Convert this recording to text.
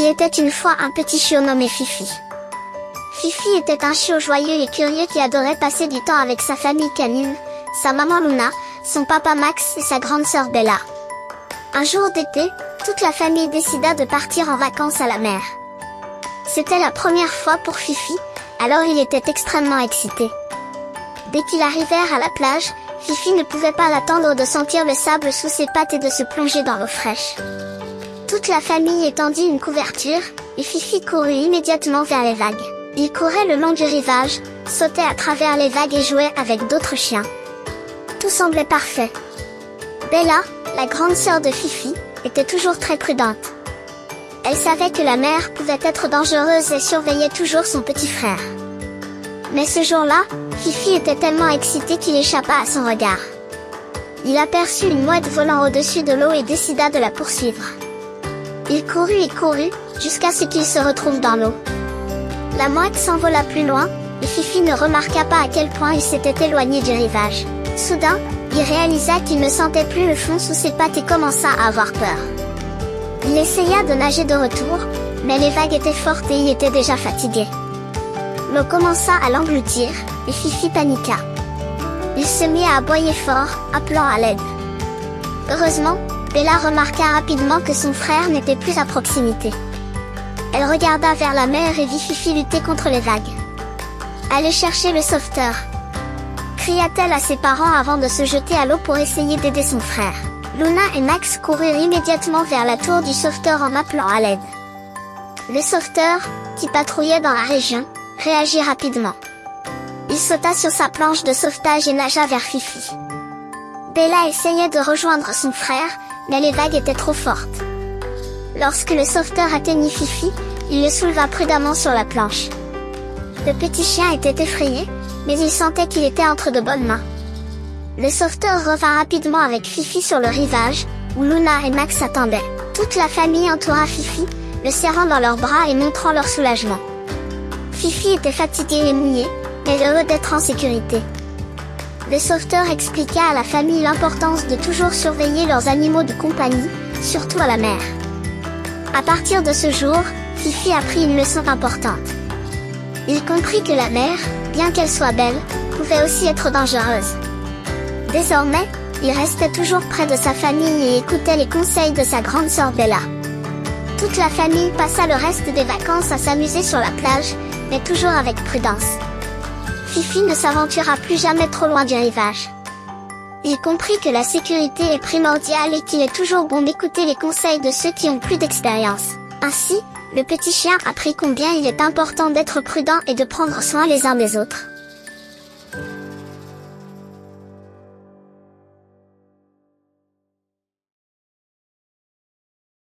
Il était une fois un petit chiot nommé Fifi. Fifi était un chiot joyeux et curieux qui adorait passer du temps avec sa famille canine, sa maman Luna, son papa Max et sa grande sœur Bella. Un jour d'été, toute la famille décida de partir en vacances à la mer. C'était la première fois pour Fifi, alors il était extrêmement excité. Dès qu'ils arrivèrent à la plage, Fifi ne pouvait pas l'attendre de sentir le sable sous ses pattes et de se plonger dans l'eau fraîche. Toute la famille étendit une couverture, et Fifi courut immédiatement vers les vagues. Il courait le long du rivage, sautait à travers les vagues et jouait avec d'autres chiens. Tout semblait parfait. Bella, la grande sœur de Fifi, était toujours très prudente. Elle savait que la mer pouvait être dangereuse et surveillait toujours son petit frère. Mais ce jour-là, Fifi était tellement excité qu'il échappa à son regard. Il aperçut une mouette volant au-dessus de l'eau et décida de la poursuivre. Il courut, jusqu'à ce qu'il se retrouve dans l'eau. La mouette s'envola plus loin, et Fifi ne remarqua pas à quel point il s'était éloigné du rivage. Soudain, il réalisa qu'il ne sentait plus le fond sous ses pattes et commença à avoir peur. Il essaya de nager de retour, mais les vagues étaient fortes et il était déjà fatigué. L'eau commença à l'engloutir, et Fifi paniqua. Il se mit à aboyer fort, appelant à l'aide. Heureusement, Bella remarqua rapidement que son frère n'était plus à proximité. Elle regarda vers la mer et vit Fifi lutter contre les vagues. « Allez chercher le sauveteur !» cria-t-elle à ses parents avant de se jeter à l'eau pour essayer d'aider son frère. Luna et Max coururent immédiatement vers la tour du sauveteur en appelant à l'aide. Le sauveteur, qui patrouillait dans la région, réagit rapidement. Il sauta sur sa planche de sauvetage et nagea vers Fifi. Bella essayait de rejoindre son frère, mais les vagues étaient trop fortes. Lorsque le sauveteur atteignit Fifi, il le souleva prudemment sur la planche. Le petit chien était effrayé, mais il sentait qu'il était entre de bonnes mains. Le sauveteur revint rapidement avec Fifi sur le rivage, où Luna et Max attendaient. Toute la famille entoura Fifi, le serrant dans leurs bras et montrant leur soulagement. Fifi était fatigué et mouillé, mais heureux d'être en sécurité. Le sauveteur expliqua à la famille l'importance de toujours surveiller leurs animaux de compagnie, surtout à la mer. À partir de ce jour, Fifi apprit une leçon importante. Il comprit que la mer, bien qu'elle soit belle, pouvait aussi être dangereuse. Désormais, il restait toujours près de sa famille et écoutait les conseils de sa grande sœur Bella. Toute la famille passa le reste des vacances à s'amuser sur la plage, mais toujours avec prudence. Fifi ne s'aventura plus jamais trop loin du rivage. Il comprit que la sécurité est primordiale et qu'il est toujours bon d'écouter les conseils de ceux qui ont plus d'expérience. Ainsi, le petit chien apprit combien il est important d'être prudent et de prendre soin les uns des autres.